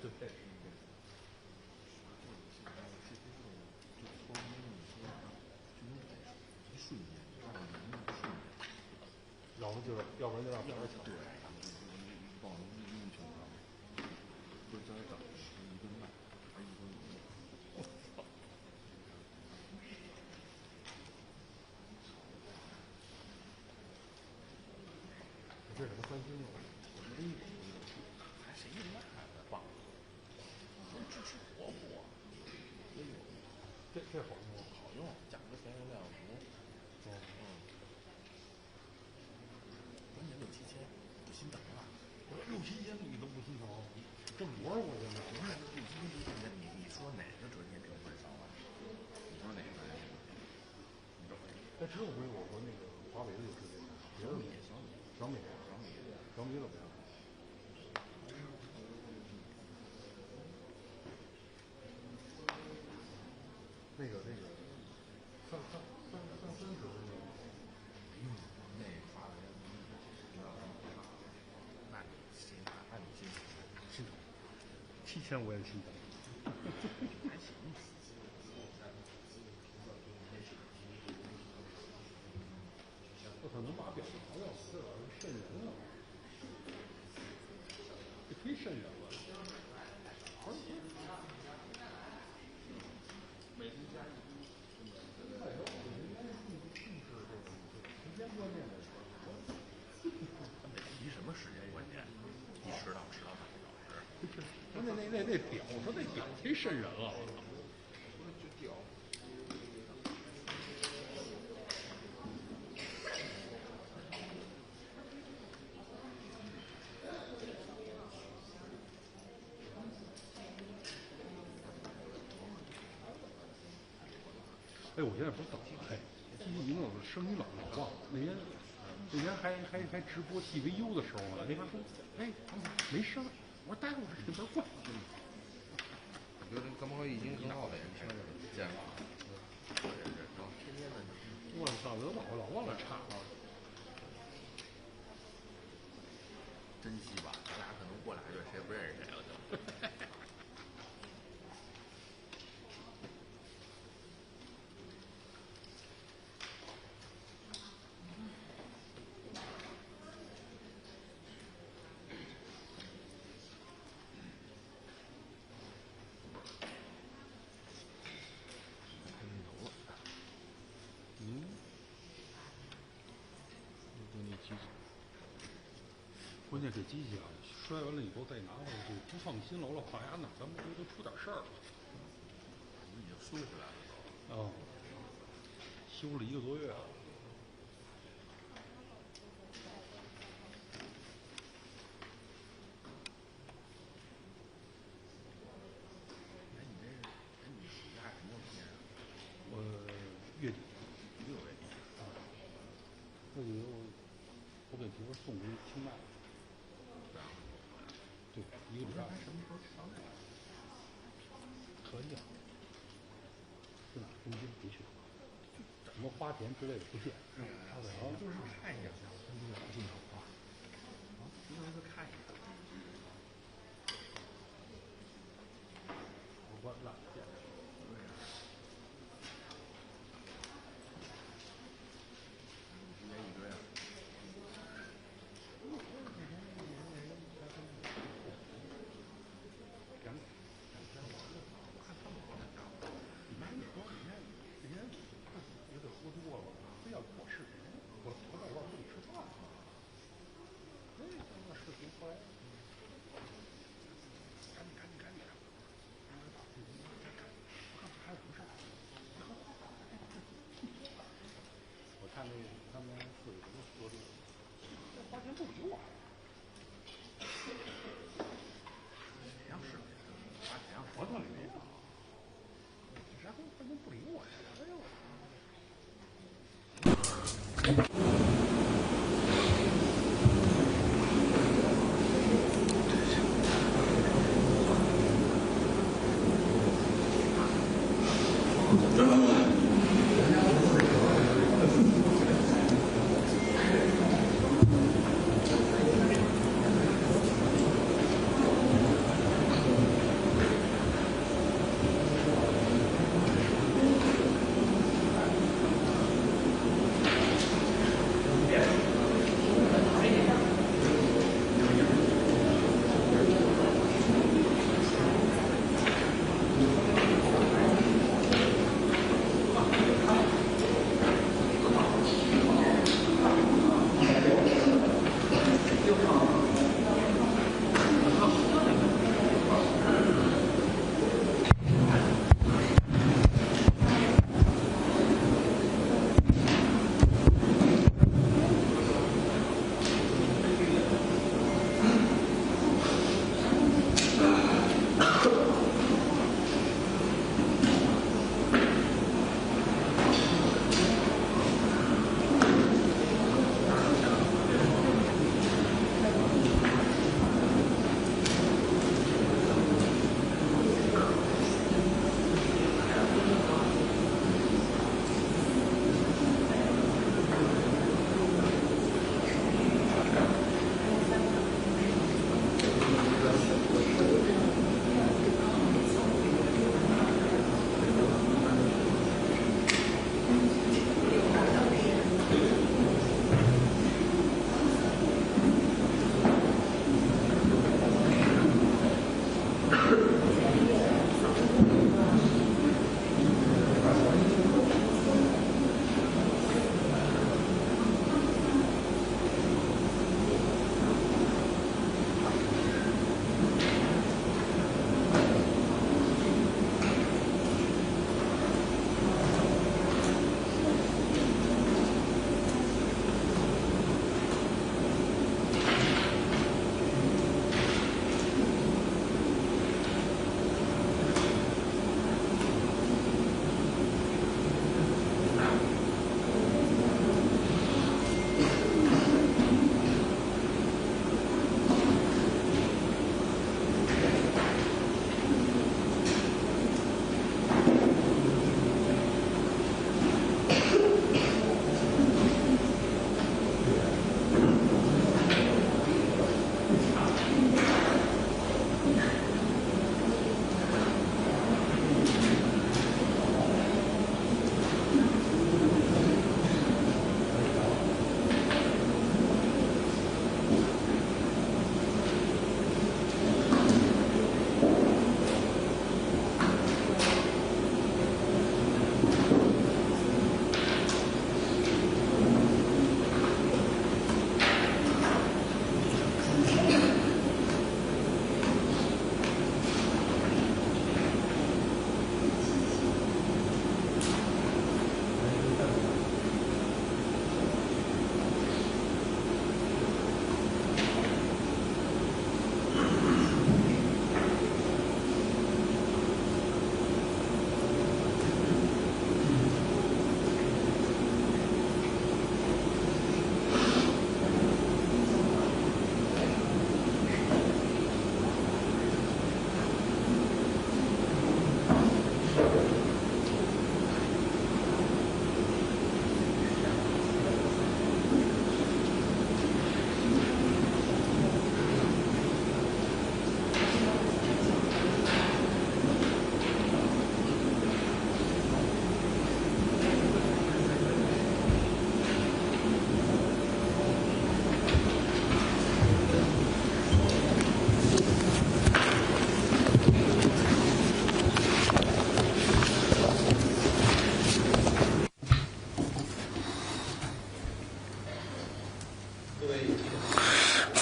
对。一瞬间，然后就是，要不然就让别人抢。对，报一球上，不是在这涨一顿卖，还一顿卖。我操！这什么三星啊？还谁用那个棒？支持活活。哎呦，这好用，好用，价格便宜量足。关键6、7千，不心疼啊！我说6、7千你都不心疼，这多少块钱呢？不是6、7千，你说哪个折叠屏会少啊？你说哪个？你找谁？哎，只有没有和那个华为的有折叠屏，别的小米怎么样？那个三十的那个，那华为那你心疼，那你心疼7000我也心疼。还行。我可能把表调了，这玩意儿瘆人了，这忒瘆人了。每天加一。时间观念的事。提什么时间观念？一迟到半个小时。那表，我说那表忒瘆人了，我操！就屌。哎，我现在不是等了，哎，最近我生意冷了，那天还直播 TVU 的时候呢，那边说，哎，没声，我说待会儿这边灌。我觉得咱们已经挺好的人生了，见了，天天的。我操，老忘了插了。珍惜吧，咱俩可能过俩月谁也不认识谁了就。关键这机器啊，摔完了以后再拿回去不放心了，我老怕呀哪咱们都出点事儿了。已经修回来了都。哦，修了1个多月了。你暑假什么时间啊？月底。6月底。那个我给媳妇送回清迈。对，1个礼拜。什么时候上来？可以啊。是哪中间不去？什么花田之类的不见。就是看一眼，跟这个不镜头啊。一个看一眼。我懒得见。对呀。时间一堆啊。我看他们好像干活。你妈你说人家有点喝多了，非要跟我视频，我在一块儿跟你吃饭。那个视频后来，赶紧，还有什么事儿？我看那他们4个人说这个，这花钱不理我。哪样视频？我特里面啊，然后他们不理我呀，哎呦。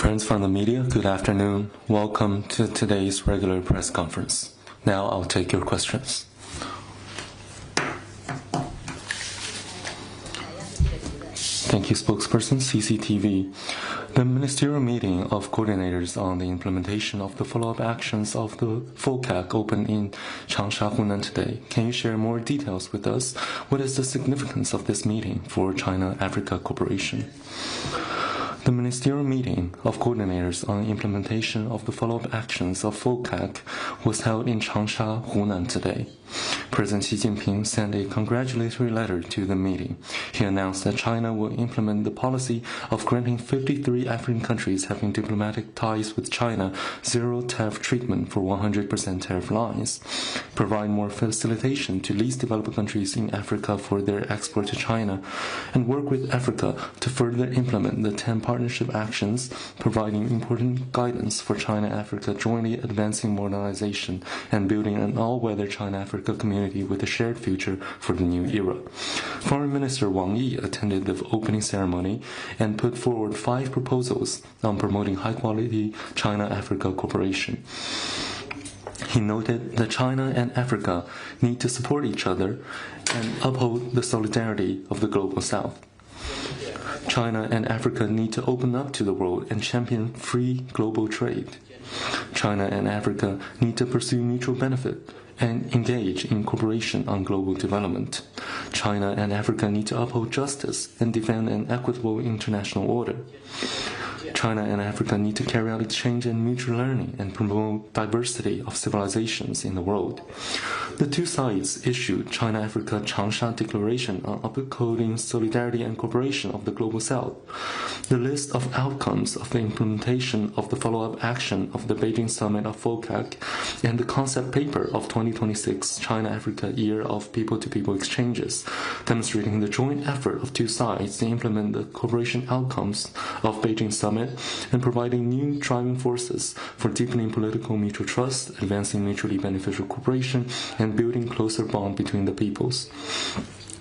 Friends from the media, good afternoon. Welcome to today's regular press conference. Now I'll take your questions. Thank you, spokesperson, CCTV. The ministerial meeting of coordinators on the implementation of the follow-up actions of the FOCAC opened in Changsha, Hunan today. Can you share more details with us? What is the significance of this meeting for China-Africa cooperation? The ministerial meeting of coordinators on the implementation of the follow-up actions of FOCAC was held in Changsha, Hunan today. President Xi Jinping sent a congratulatory letter to the meeting. He announced that China will implement the policy of granting 53 African countries having diplomatic ties with China zero tariff treatment for 100% tariff lines, provide more facilitation to least developed countries in Africa for their export to China, and work with Africa to further implement the 10 partnership actions, providing important guidance for China-Africa jointly advancing modernization and building an all-weather China-Africa community with a shared future for the new era. Foreign Minister Wang Yi attended the opening ceremony and put forward 5 proposals on promoting high-quality China-Africa cooperation. He noted that China and Africa need to support each other and uphold the solidarity of the Global South. China and Africa need to open up to the world and champion free global trade. China and Africa need to pursue mutual benefit and engage in cooperation on global development. China and Africa need to uphold justice and defend an equitable international order. China and Africa need to carry out exchange and mutual learning and promote diversity of civilizations in the world. The two sides issued China-Africa Changsha Declaration on upholding solidarity and cooperation of the Global South. The list of outcomes of the implementation of the follow-up action of the Beijing Summit of FOCAC and the concept paper of 2026 China-Africa Year of People-to-People Exchanges, demonstrating the joint effort of two sides to implement the cooperation outcomes of Beijing Summit and providing new driving forces for deepening political mutual trust, advancing mutually beneficial cooperation, and building closer bond between the peoples.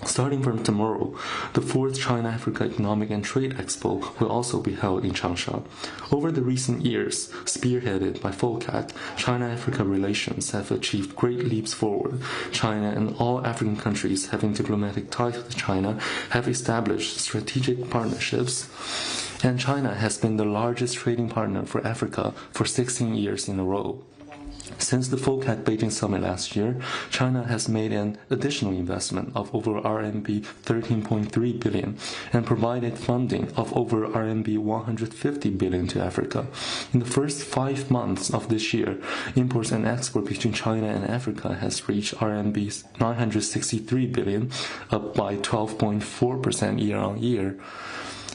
Starting from tomorrow, the 4th China-Africa Economic and Trade Expo will also be held in Changsha. Over the recent years, spearheaded by FOCAC, China-Africa relations have achieved great leaps forward. China and all African countries having diplomatic ties with China have established strategic partnerships, and China has been the largest trading partner for Africa for 16 years in a row. Since the FOCAC Beijing Summit last year, China has made an additional investment of over RMB 13.3 billion and provided funding of over RMB 150 billion to Africa. In the first 5 months of this year, imports and exports between China and Africa has reached RMB 963 billion, up by 12.4% year-on-year,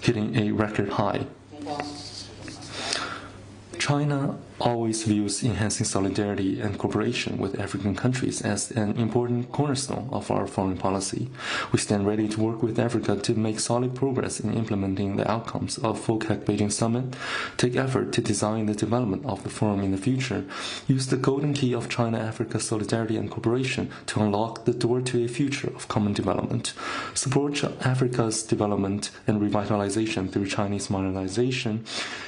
hitting a record high. China always views enhancing solidarity and cooperation with African countries as an important cornerstone of our foreign policy. We stand ready to work with Africa to make solid progress in implementing the outcomes of FOCAC Beijing Summit, take effort to design the development of the forum in the future, use the golden key of China-Africa solidarity and cooperation to unlock the door to a future of common development, support Africa's development and revitalization through Chinese modernization,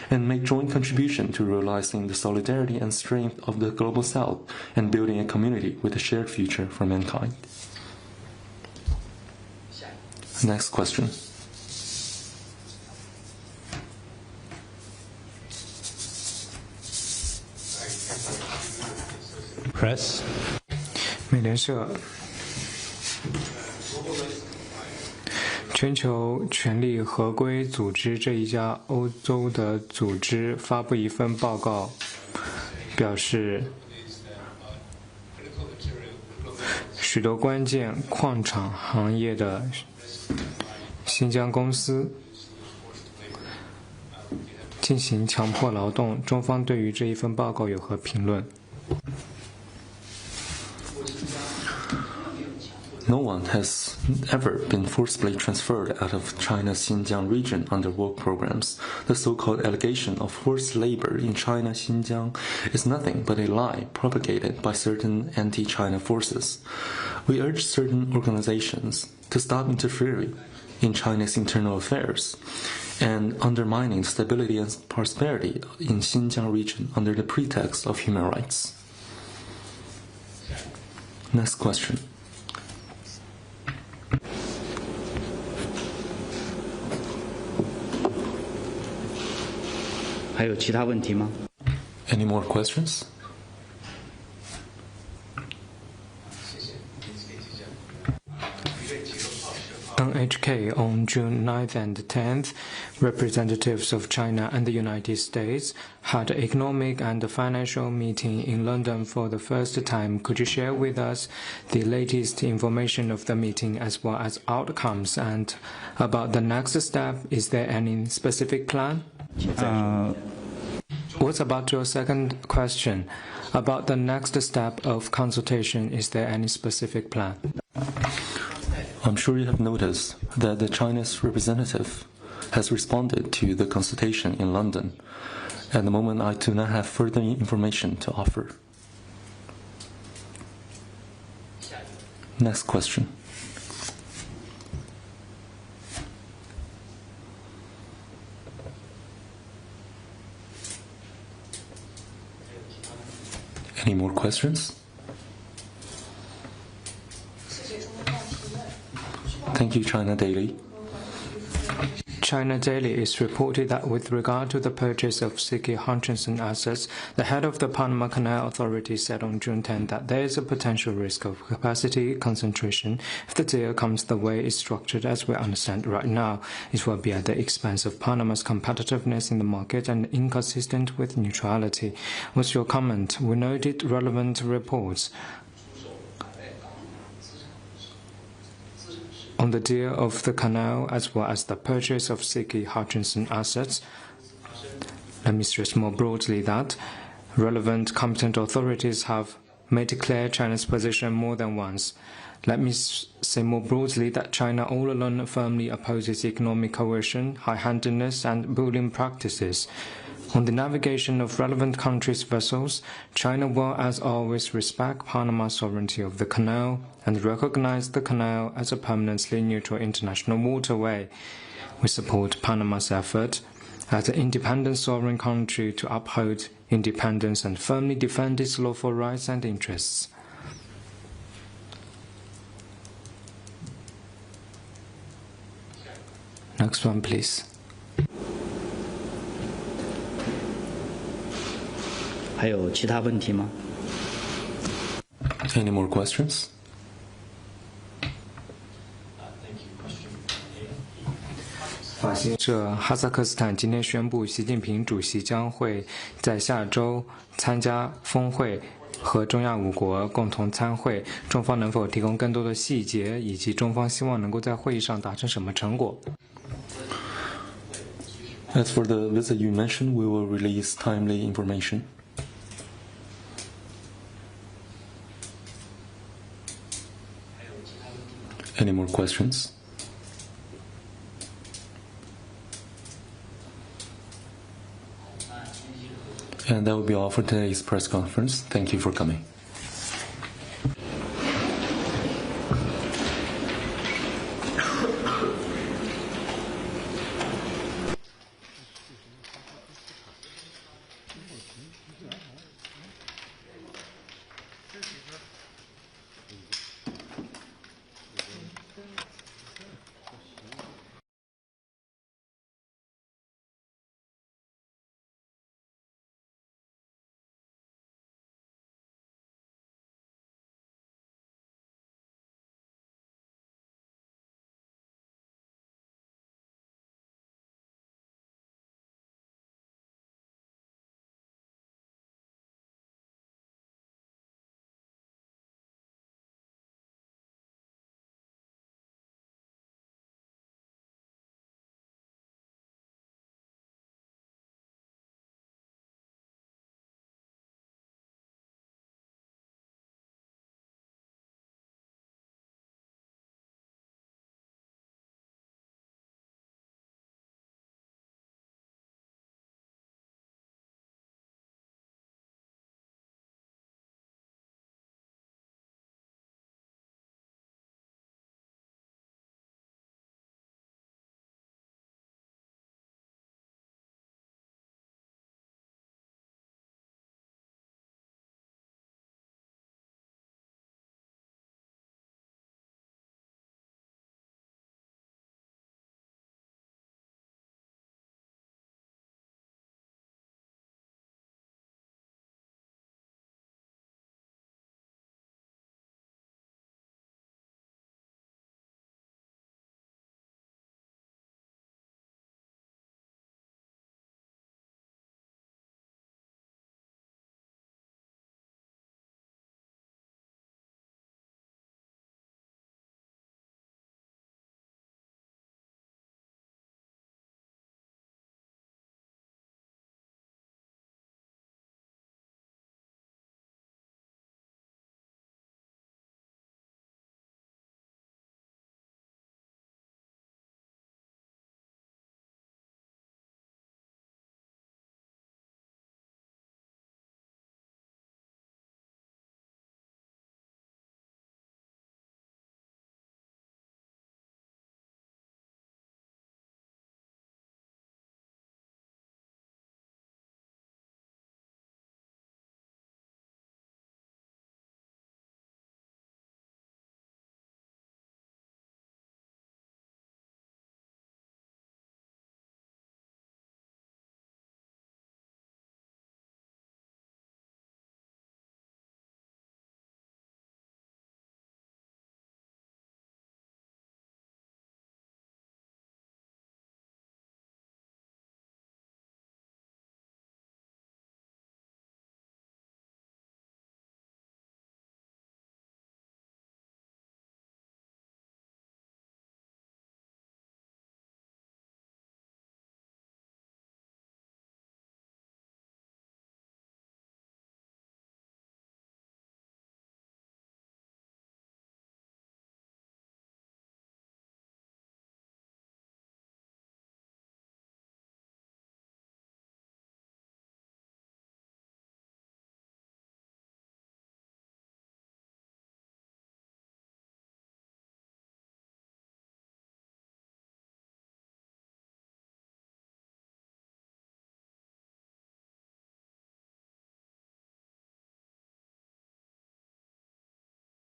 and make joint contribution to realizing the solidarity and strength of the Global South and building a community with a shared future for mankind. Next question. Press. 美联社。全球权力合规组织这一家欧洲的组织发布一份报告，表示许多关键矿产行业的新疆公司进行强迫劳动。中方对于这一份报告有何评论？ No one has ever been forcibly transferred out of China's Xinjiang region under work programs. The so-called allegation of forced labor in China's Xinjiang is nothing but a lie propagated by certain anti-China forces. We urge certain organizations to stop interfering in China's internal affairs and undermining stability and prosperity in Xinjiang region under the pretext of human rights. Next question. Any more questions? NHK on June 9th and 10th, representatives of China and the United States had an economic and financial meeting in London for the first time. Could you share with us the latest information of the meeting as well as outcomes, and about the next step? Is there any specific plan? What about your second question? About the next step of consultation, is there any specific plan? I'm sure you have noticed that the Chinese representative has responded to the consultation in London. At the moment, I do not have further information to offer. Next question. Any more questions? Thank you, China Daily. China Daily is reported that with regard to the purchase of Siki Hutchinson assets, the head of the Panama Canal Authority said on June 10 that there is a potential risk of capacity concentration if the deal comes the way it's structured. As we understand right now, it will be at the expense of Panama's competitiveness in the market and inconsistent with neutrality. What's your comment? We noted relevant reports on the deal of the canal as well as the purchase of Siki Hutchinson assets. Let me stress more broadly that relevant competent authorities have made clear China's position more than once. Let me say more broadly that China all along firmly opposes economic coercion, high-handedness and bullying practices. On the navigation of relevant countries' vessels, China will, as always, respect Panama's sovereignty of the canal and recognize the canal as a permanently neutral international waterway. We support Panama's effort as an independent sovereign country to uphold independence and firmly defend its lawful rights and interests. Next one, please. Any more questions?哈萨克斯坦今天宣布，习近平主席将会在下周参加峰会，和中亚5国共同参会。中方能否提供更多的细节，以及中方希望能够在会议上达成什么成果？ As for the visit you mentioned, we will release timely information. Any more questions? And that will be all for today's press conference. Thank you for coming.